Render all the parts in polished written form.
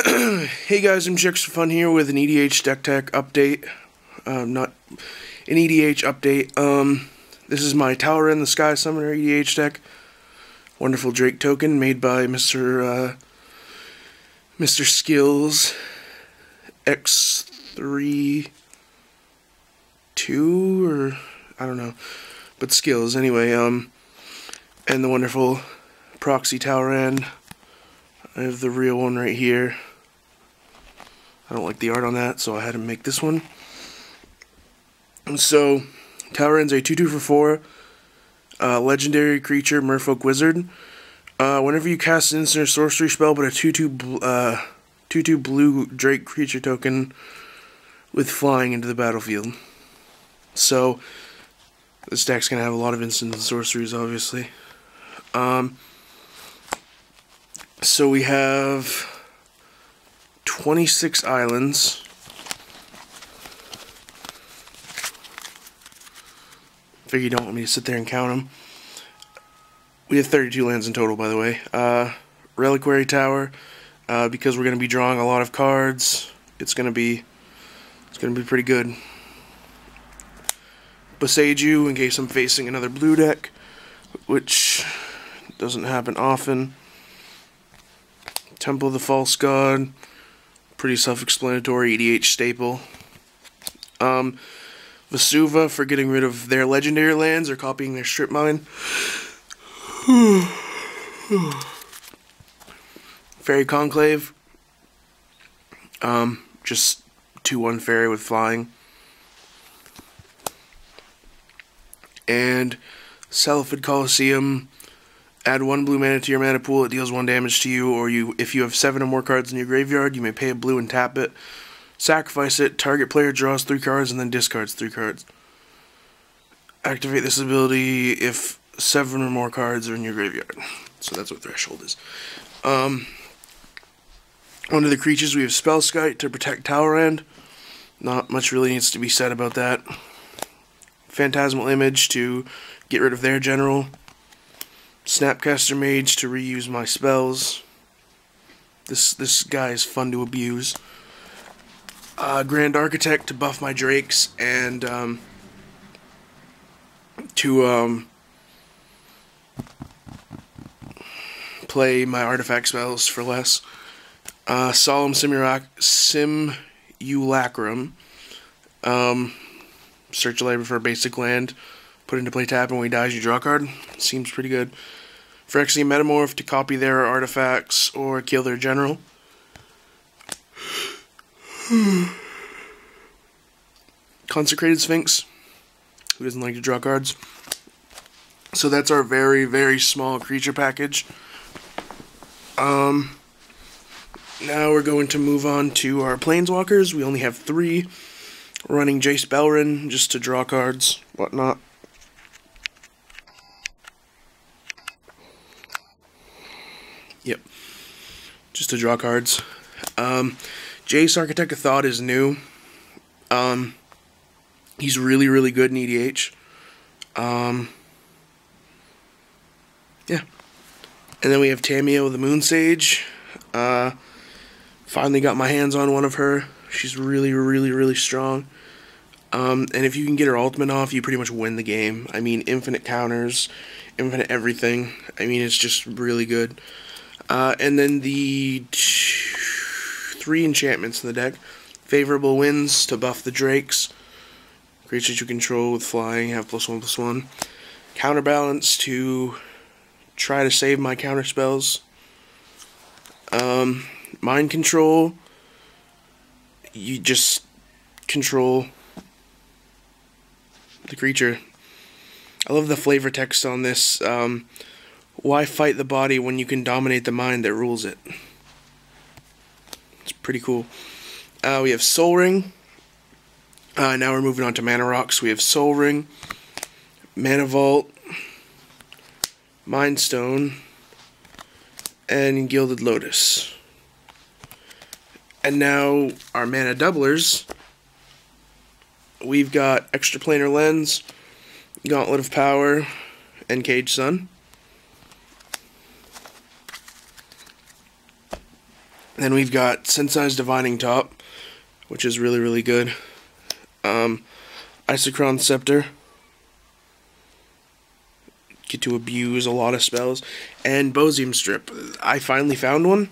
Hey guys, I'm Chicks for Fun here with an EDH deck tech update. Not an EDH update. This is my Talrand the Sky Summoner EDH deck. Wonderful Drake token made by Mr. Skills X3 2 or I don't know, but Skills anyway. And the wonderful Proxy Talrand. I have the real one right here. I don't like the art on that, so I had to make this one. And so, Talrand's a 2/2 for 4 legendary creature, Merfolk Wizard. Whenever you cast an instant or sorcery spell, but a 2/2 blue Drake creature token with flying into the battlefield. So, this deck's gonna have a lot of instant and sorceries, obviously. So we have 26 islands. Figure you don't want me to sit there and count them. We have 32 lands in total, by the way. Reliquary Tower, because we're going to be drawing a lot of cards. It's going to be pretty good. Boseiju, in case I'm facing another blue deck, which doesn't happen often. Temple of the False God, pretty self-explanatory EDH staple. Vesuva for getting rid of their legendary lands or copying their strip mine. Fairy Conclave, just 2/1 fairy with flying. And Salafid Coliseum. Add 1 blue mana to your mana pool, it deals 1 damage to you, or if you have 7 or more cards in your graveyard, you may pay a blue and tap it. Sacrifice it, target player draws 3 cards and then discards 3 cards. Activate this ability if 7 or more cards are in your graveyard. So that's what Threshold is. Under the creatures, we have Spellskite to protect Talrand. Not much really needs to be said about that. Phantasmal Image to get rid of their general. Snapcaster Mage to reuse my spells. This guy is fun to abuse. Grand Architect to buff my Drakes and to play my artifact spells for less. Solemn Simulacrum. Search a library for a basic land. Put into play tap, and when he dies, you draw a card. Seems pretty good. Phyrexian Metamorph to copy their artifacts or kill their general. Consecrated Sphinx. Who doesn't like to draw cards? So that's our very, very small creature package. Now we're going to move on to our Planeswalkers. We only have 3. We're running Jace Beleren just to draw cards, whatnot. Yep. Just to draw cards. Jace, Architect of Thought, is new. He's really, really good in EDH. Yeah. And then we have Tamiyo the Moon Sage. Finally got my hands on one of her. She's really, really, really strong. And if you can get her ultimate off, you pretty much win the game. I mean, infinite counters, infinite everything. I mean, it's just really good. And then the 3 enchantments in the deck. Favorable Winds to buff the Drakes. Creatures you control with flying have +1/+1. Counterbalance to try to save my counter spells. Mind Control. You just control the creature. I love the flavor text on this. Why fight the body when you can dominate the mind that rules it? It's pretty cool. We have Soul Ring. Now we're moving on to Mana Rocks. We have Soul Ring, Mana Vault, Mind Stone, and Gilded Lotus. And now our Mana Doublers. We've got Extraplanar Lens, Gauntlet of Power, and Cage Sun. Then we've got Sensei's Divining Top, which is really, really good. Isochron Scepter. Get to abuse a lot of spells. And Bosium Strip. I finally found one.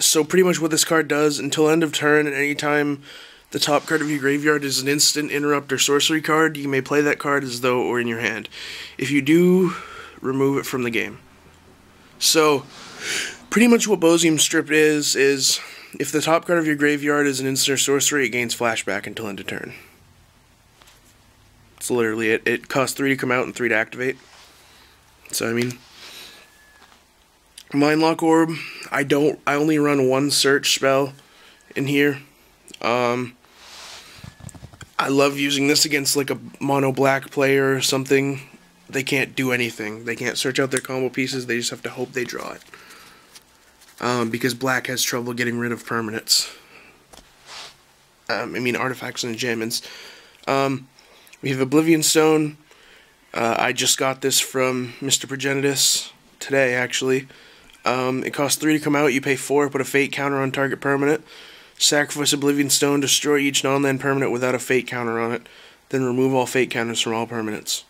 So pretty much what this card does, until end of turn, and anytime the top card of your graveyard is an instant, interrupt, or sorcery card, you may play that card as though it were in your hand. If you do, remove it from the game. So, pretty much what Bosium Strip is if the top card of your graveyard is an instant or sorcery, it gains flashback until end of turn. That's literally it. It costs 3 to come out and 3 to activate. So, I mean, Mindlock Orb, I only run one search spell in here. I love using this against like a mono black player or something. They can't do anything. They can't search out their combo pieces. They just have to hope they draw it. Because black has trouble getting rid of permanents. Artifacts and enchantments. We have Oblivion Stone. I just got this from Mr. Progenitus today, actually. It costs 3 to come out. You pay 4, put a fate counter on target permanent. Sacrifice Oblivion Stone, destroy each non-land permanent without a fate counter on it. Then remove all fate counters from all permanents.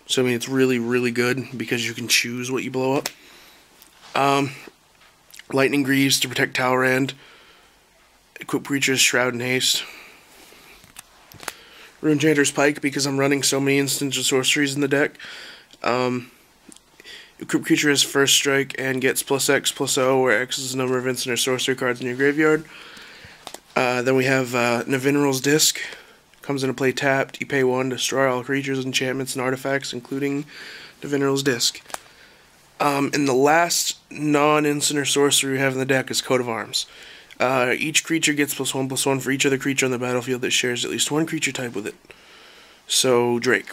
So, it's really, really good because you can choose what you blow up. Lightning Greaves to protect Talrand. Equip creatures, Shroud and Haste. Runechanter's Pike, because I'm running so many instants of sorceries in the deck. Equip creature has first strike and gets +X/+O, where X is the number of instant or sorcery cards in your graveyard. Then we have Navinral's Disc. Comes into play tapped. You pay 1, destroy all creatures, enchantments, and artifacts, including Navinral's Disc. And the last non-instant or sorcery we have in the deck is Coat of Arms. Each creature gets +1/+1 for each other creature on the battlefield that shares at least one creature type with it. So, Drake.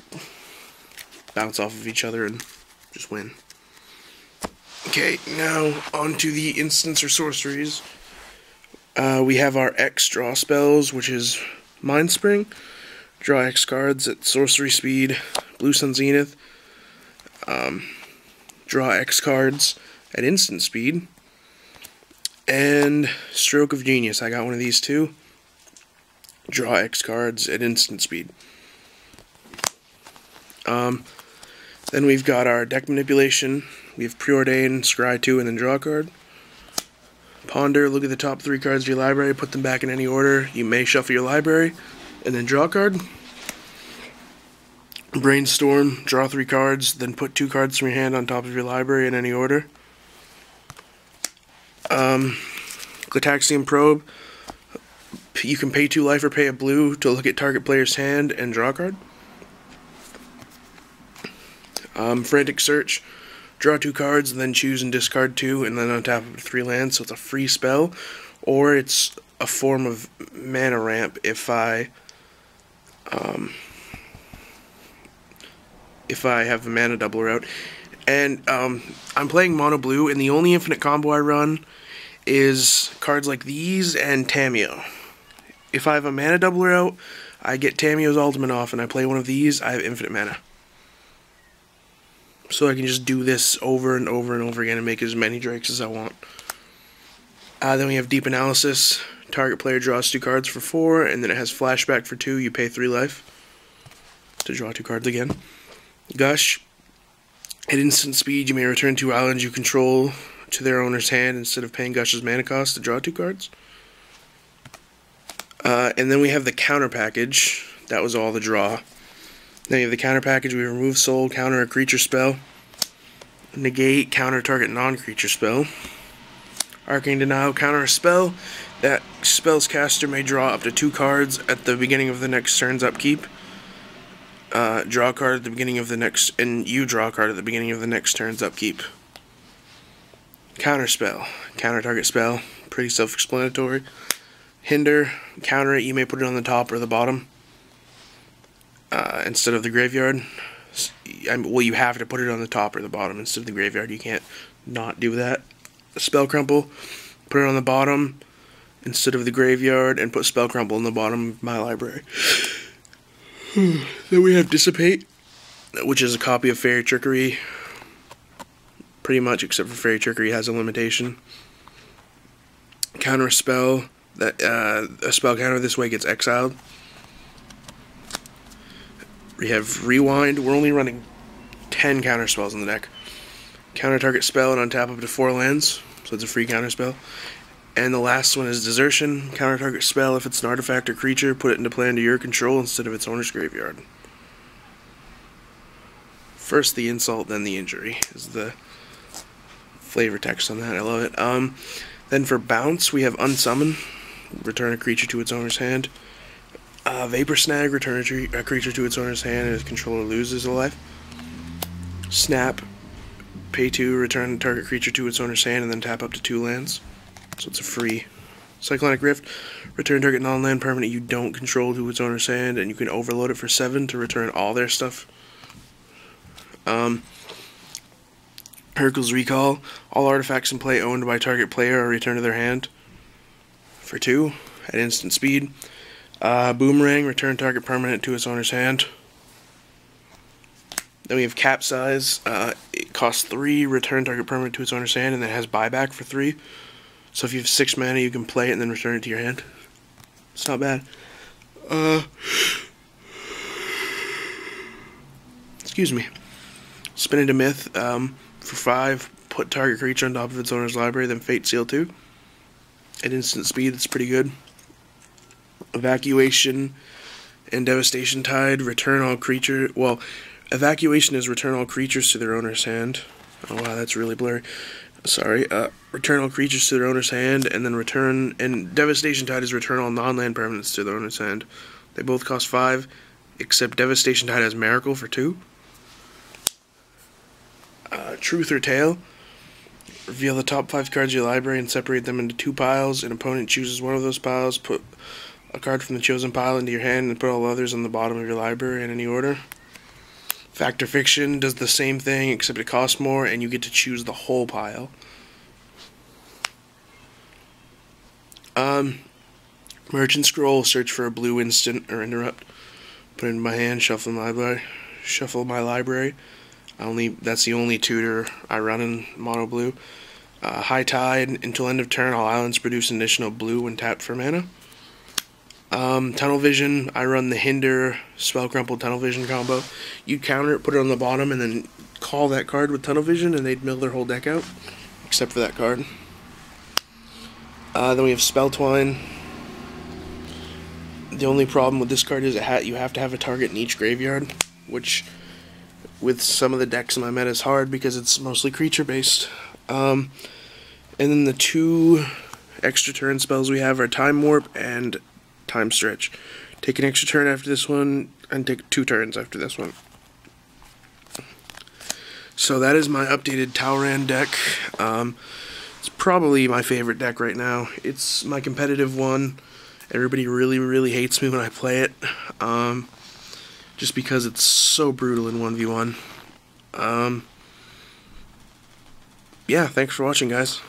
Bounce off of each other and just win. Okay, now on to the instants or sorceries. We have our X draw spells, which is Mind Spring. Draw X cards at sorcery speed. Blue Sun Zenith. Draw X cards at instant speed. And Stroke of Genius. I got one of these too. Draw X cards at instant speed. Then we've got our deck manipulation. We have Preordain, Scry 2, and then draw a card. Ponder, look at the top 3 cards of your library, put them back in any order. You may shuffle your library, and then draw a card. Brainstorm, draw 3 cards, then put 2 cards from your hand on top of your library in any order. Glitaxian Probe, you can pay 2 life or pay a blue to look at target player's hand and draw a card. Frantic Search, draw 2 cards and then choose and discard 2 and then untap up to 3 lands, so it's a free spell, or it's a form of mana ramp if I have a mana doubler out. And I'm playing mono blue, and the only infinite combo I run is cards like these and Tamiyo. If I have a mana doubler out, I get Tamiyo's ultimate off and I play one of these, I have infinite mana. So I can just do this over and over and over again and make as many Drakes as I want. Then we have Deep Analysis. Target player draws 2 cards for 4, and then it has Flashback for 2. You pay 3 life to draw 2 cards again. Gush. At instant speed, you may return 2 islands you control to their owner's hand instead of paying Gush's mana cost to draw 2 cards. And then we have the counter package. That was all the draw. Then you have the counter package. We remove soul, counter a creature spell. Negate, counter target non-creature spell. Arcane Denial, counter a spell. That spell's caster may draw up to 2 cards at the beginning of the next turn's upkeep. Draw a card at the beginning of the next, and you draw a card at the beginning of the next turn's upkeep. Counter spell, counter target spell, pretty self-explanatory. Hinder, counter it, you may put it on the top or the bottom instead of the graveyard. Well, you have to put it on the top or the bottom instead of the graveyard. You can't not do that. Spell Crumple, put it on the bottom instead of the graveyard, and put Spell Crumple in the bottom of my library. Then we have Dissipate, which is a copy of Fairy Trickery. pretty much, except for Fairy Trickery has a limitation. Counter a spell, that a spell counter this way gets exiled. We have Rewind. We're only running 10 counter spells in the deck. Counter target spell and untap up to 4 lands, so it's a free counter spell. And the last one is Desertion. Counter target spell, if it's an artifact or creature, put it into play under your control instead of its owner's graveyard. First the insult, then the injury is the flavor text on that. I love it. Then for Bounce, we have Unsummon. Return a creature to its owner's hand. Vapor Snag, return a creature to its owner's hand and its controller loses a life. Snap, pay 2, return target creature to its owner's hand and then tap up to 2 lands. So it's a free. Cyclonic Rift, return target non-land permanent you don't control to its owner's hand, and you can overload it for 7 to return all their stuff. Hercule's Recall, all artifacts in play owned by target player are returned to their hand for 2 at instant speed. Boomerang, return target permanent to its owner's hand. Then we have Capsize, it costs 3, return target permanent to its owner's hand, and then it has buyback for 3. So if you have 6 mana, you can play it and then return it to your hand. It's not bad. Excuse me. Spin into Myth, for 5, put target creature on top of its owner's library, then Fate Seal 2. At instant speed, it's pretty good. Evacuation and Devastation Tide, return all creature. Well, Evacuation is return all creatures to their owner's hand. Oh wow, that's really blurry. Sorry. Return all creatures to their owner's hand, and then return. And Devastation Tide is return all non-land permanents to their owner's hand. They both cost 5, except Devastation Tide has Miracle for 2. Truth or Tale. Reveal the top 5 cards of your library and separate them into 2 piles. An opponent chooses one of those piles. Put a card from the chosen pile into your hand and put all others on the bottom of your library in any order. Fact or Fiction does the same thing, except it costs more, and you get to choose the whole pile. Merchant Scroll, search for a blue instant or interrupt. Put it in my hand, shuffle my library. That's the only tutor I run in mono blue. High Tide, until end of turn, all islands produce an additional blue when tapped for mana. Tunnel Vision, I run the Hinder, Spell Crumple, Tunnel Vision combo. You counter it, put it on the bottom, and then call that card with Tunnel Vision, and they'd mill their whole deck out, except for that card. Then we have Spell Twine. The only problem with this card is you have to have a target in each graveyard, which with some of the decks in my meta is hard because it's mostly creature-based. And then the 2 extra turn spells we have are Time Warp and Time Stretch. Take an extra turn after this one, and take 2 turns after this one. So that is my updated Talrand deck. It's probably my favorite deck right now. It's my competitive one. Everybody really, really hates me when I play it. Just because it's so brutal in 1v1. Yeah, thanks for watching, guys.